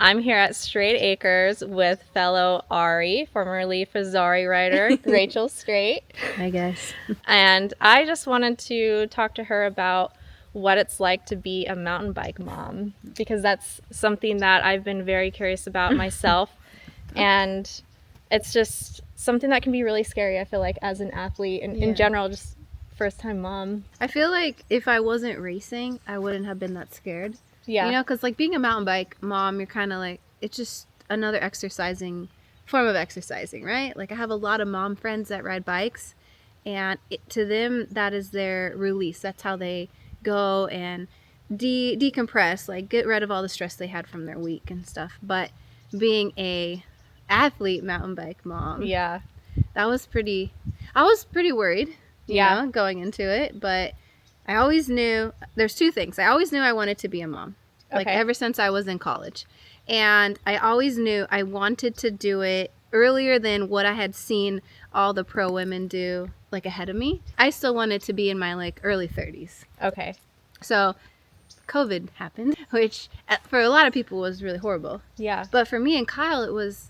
I'm here at Strait Acres with fellow Ari, formerly Fazari writer, Rachel Strait. Hi guys. And I just wanted to talk to her about what it's like to be a mountain bike mom, because that's something that I've been very curious about myself. And it's just something that can be really scary, I feel like, as an athlete and in general, just first time mom. I feel like if I wasn't racing, I wouldn't have been that scared. Yeah. You know, because like being a mountain bike mom, you're kind of like, it's just another form of exercising, right? Like I have a lot of mom friends that ride bikes, and to them, that is their release. That's how they go and decompress, like get rid of all the stress they had from their week and stuff. But being a athlete mountain bike mom, Yeah. I was pretty worried, you know, going into it, but I always knew there's two things. I always knew I wanted to be a mom, like ever since I was in college. And I always knew I wanted to do it earlier than what I had seen all the pro women do, like ahead of me. I still wanted to be in my like early 30s. Okay. So COVID happened, which for a lot of people was really horrible. Yeah. But for me and Kyle, it was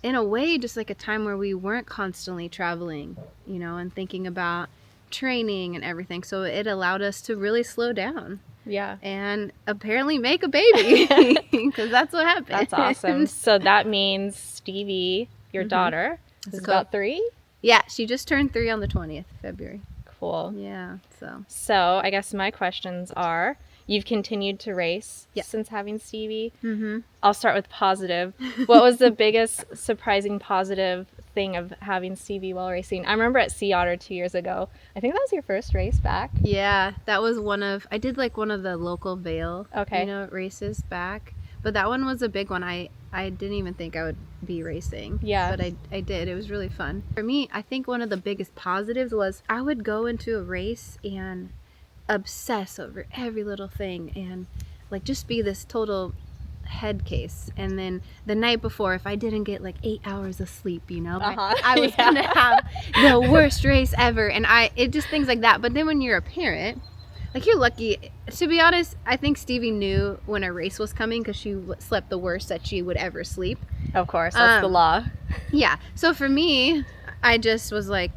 in a way just like a time where we weren't constantly traveling, you know, and thinking about training and everything. So it allowed us to really slow down. Yeah. And apparently make a baby, because that's what happened. That's awesome. So that means Stevie, your daughter, is about 3? Yeah, she just turned 3 on the 20th of February. Cool. Yeah, So I guess my questions are, you've continued to race since having Stevie. Mm-hmm. I'll start with positive. What was the biggest surprising positive thing of having Stevie while racing? I remember at Otter 2 years ago. I think that was your first race back. Yeah, that was I did like one of the local Vail, you know, races back. But that one was a big one. I didn't even think I would be racing. Yeah. But I did. It was really fun. For me, I think one of the biggest positives was I would go into a race and obsess over every little thing and like just be this total head case. And then the night before, if I didn't get like 8 hours of sleep, you know, I was gonna have the worst race ever. And it just things like that. But then when you're a parent, like you're lucky. To be honest, I think Stevie knew when a race was coming because she slept the worst that she would ever sleep. Of course, that's the law. Yeah. So for me, I just was like,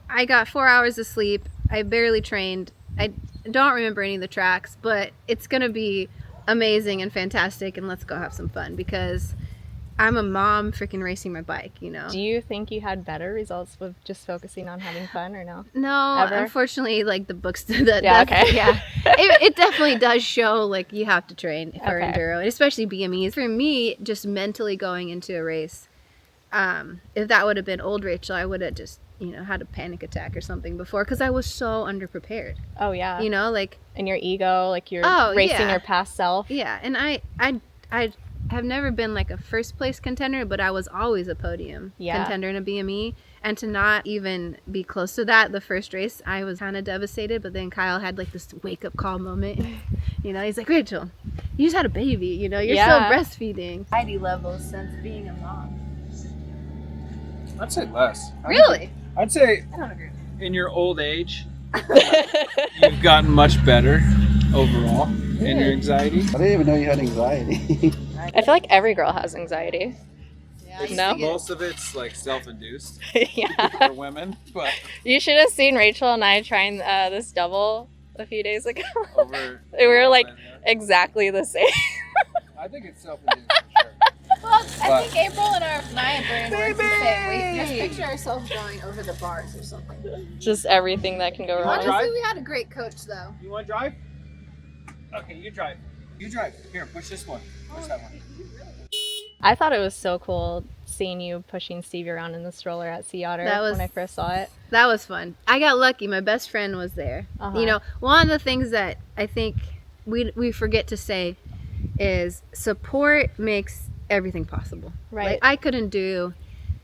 I got 4 hours of sleep. I barely trained. I don't remember any of the tracks, but it's going to be amazing and fantastic, and let's go have some fun because I'm a mom freaking racing my bike, you know. Do you think you had better results with just focusing on having fun or no? No, Ever? Unfortunately, like the books do that. Yeah. It definitely does show like you have to train for enduro, and especially BMEs. For me, just mentally going into a race, if that would have been old Rachel, I would have just, you know, had a panic attack or something before because I was so underprepared. Oh yeah. You know, like and your ego, like you're racing your past self. Yeah, and I have never been like a first place contender, but I was always a podium contender in a BME. And to not even be close to that, the first race, I was kind of devastated. But then Kyle had like this wake up call moment. You know, he's like, Rachel, you just had a baby. You know, you're still breastfeeding. Anxiety levels since being a mom. I'd say less. Really? I'd say I don't agree. in your old age, you've gotten much better overall in your anxiety. I didn't even know you had anxiety. I feel like every girl has anxiety. No? Most of it's like self-induced Yeah. for women, but You should have seen Rachel and I trying this double a few days ago. over We were like exactly the same. I think it's self-induced for sure. Well, I think April and my brain works the same. We just picture ourselves going over the bars or something. Just everything that can go wrong. Drive? Honestly, we had a great coach though. You want to drive? Okay, you drive. You drive. Here, push this one. Push that one. I thought it was so cool seeing you pushing Stevie around in the stroller at Otter when I first saw it. That was fun. I got lucky. My best friend was there. You know, one of the things that I think we forget to say is support makes everything possible. Right. Like, I couldn't do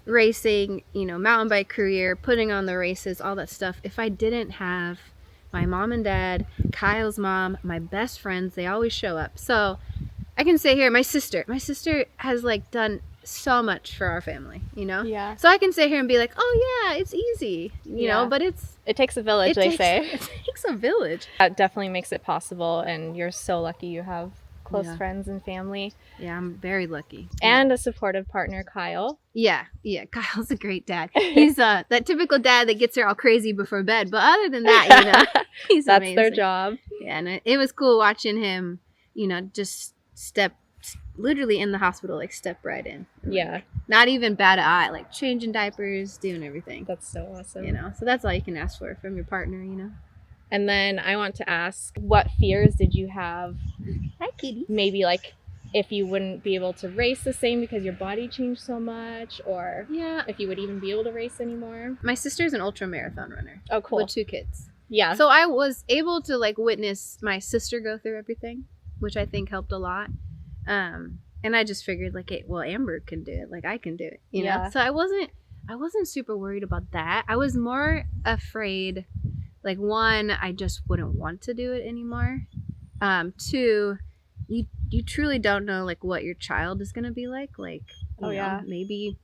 racing, you know, mountain bike career, putting on the races, all that stuff, if I didn't have my mom and dad, Kyle's mom, my best friends. They always show up. So I can say here, my sister has like done so much for our family, you know? Yeah. So I can sit here and be like, oh yeah, it's easy, you know, but it takes a village, they say. It takes a village. That definitely makes it possible, and you're so lucky you have close Yeah. friends and family, Yeah, I'm very lucky. and a supportive partner, Kyle. Yeah, Kyle's a great dad. He's that typical dad that gets her all crazy before bed. But other than that, he's That's amazing. their job. Yeah, and it was cool watching him, just step literally in the hospital, like step right in. And, Yeah, like, not even bat an eye, like changing diapers, doing everything. that's so awesome. So that's all you can ask for from your partner. And then I want to ask, what fears did you have? Hi, kitty. Maybe like if you wouldn't be able to race the same because your body changed so much, or Yeah, if you would even be able to race anymore. my sister's an ultra marathon runner Oh, cool. with 2 kids. Yeah. So I was able to like witness my sister go through everything, which I think helped a lot. And I just figured like, hey, well, Amber can do it, like I can do it, Yeah. So I wasn't super worried about that. I was more afraid, like, one, I just wouldn't want to do it anymore. 2, you truly don't know like what your child is gonna be like. Like, Oh, yeah. maybe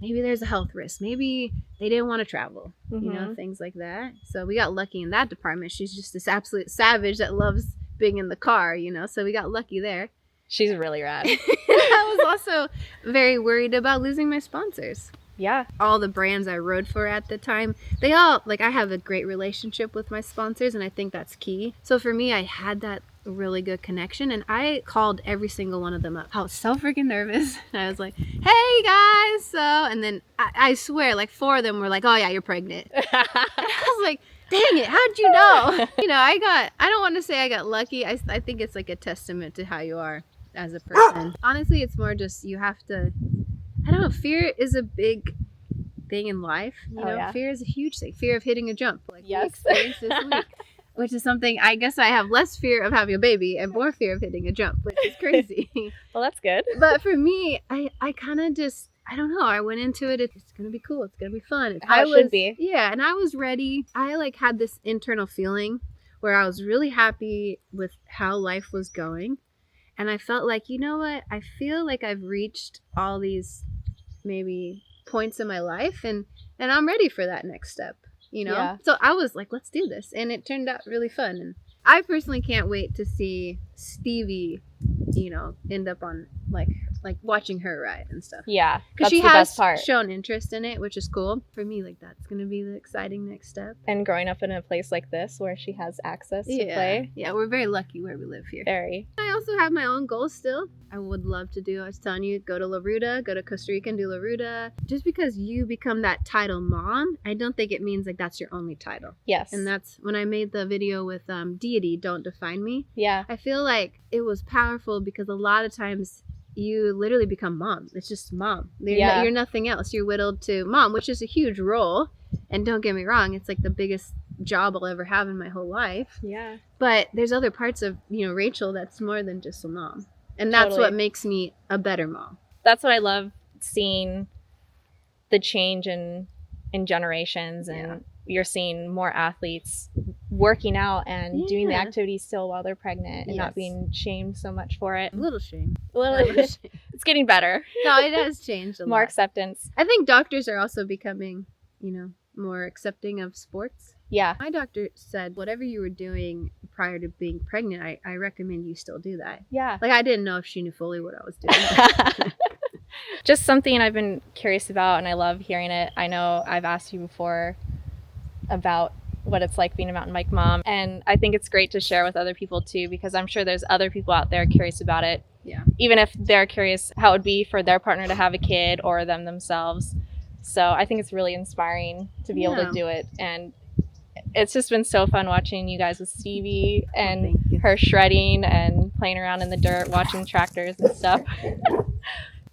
there's a health risk. Maybe they didn't want to travel. Mhm. Things like that. So we got lucky in that department. She's just this absolute savage that loves being in the car. So we got lucky there. She's really rad. I was also very worried about losing my sponsors. Yeah. All the brands I rode for at the time, they all, like, I have a great relationship with my sponsors, and I think that's key. So for me, I had that really good connection, and I called every single one of them up. I was so freaking nervous. I was like, hey guys, and then I swear, like 4 of them were like, oh yeah, you're pregnant. And I was like, dang it, how'd you know? I don't want to say I got lucky. I think it's like a testament to how you are as a person. Honestly, it's more just you have to, I don't know, fear is a big thing in life. Yeah. Fear is a huge thing. Fear of hitting a jump, like Yes. we experienced this week. Which is something, I guess I have less fear of having a baby and more fear of hitting a jump, which is crazy. Well, that's good. But for me, I kind of just, I don't know, I went into it, it's going to be cool, it's going to be fun. How it should be. Yeah, and I was ready. I like had this internal feeling where I was really happy with how life was going. And I felt like, you know what, I feel like I've reached all these maybe points in my life, and I'm ready for that next step. Yeah. So I was like, let's do this, and it turned out really fun. And I personally can't wait to see Stevie, end up on like watching her ride and stuff. Yeah. Because That's she the has best part. shown interest in it, which is cool. For me, like, that's gonna be the exciting next step. And growing up in a place like this where she has access to play. Yeah, we're very lucky where we live here. Very. I also have my own goals still. I would love to do, I was telling you, go to La Ruta, go to Costa Rica and do La Ruta. Just because you become that title mom, I don't think it means like that's your only title. Yes. And that's when I made the video with Deity, Don't Define Me. Yeah. I feel like it was powerful because a lot of times you literally become mom. It's just mom. You're nothing else. You're whittled to mom, which is a huge role. And don't get me wrong, it's like the biggest job I'll ever have in my whole life. Yeah. But there's other parts of, Rachel that's more than just a mom. And that's Totally. what makes me a better mom. That's what I love, seeing the change in generations, and you're seeing more athletes working out and doing the Yeah. activities still while they're pregnant and not Yes. being shamed so much for it. A little shame. Well, A little shame. it's getting better. No, it has changed a More lot. acceptance. I think doctors are also becoming, more accepting of sports. Yeah. My doctor said, whatever you were doing prior to being pregnant, I recommend you still do that. Yeah. Like, I didn't know if she knew fully what I was doing. Just something I've been curious about, and I love hearing it. I know I've asked you before about what it's like being a mountain bike mom, and I think it's great to share with other people too, because I'm sure there's other people out there curious about it. Yeah. Even if they're curious how it would be for their partner to have a kid or them themselves. So I think it's really inspiring to be able to do it, and it's just been so fun watching you guys with Stevie and thank you. her shredding and playing around in the dirt, watching tractors and stuff.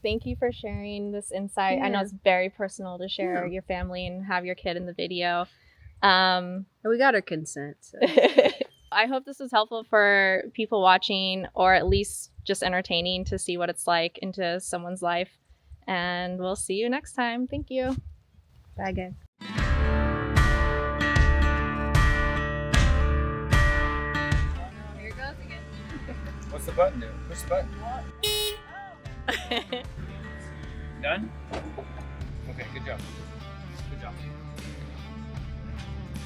Thank you for sharing this insight. I know Yeah. it's very personal to share your family and have your kid in the video. We got her consent. So. I hope this was helpful for people watching, or at least just entertaining to see what it's like into someone's life. And we'll see you next time. Thank you. Bye, guys. Here it goes again. What's the button do? Push the button. Done? Okay, good job. Good job.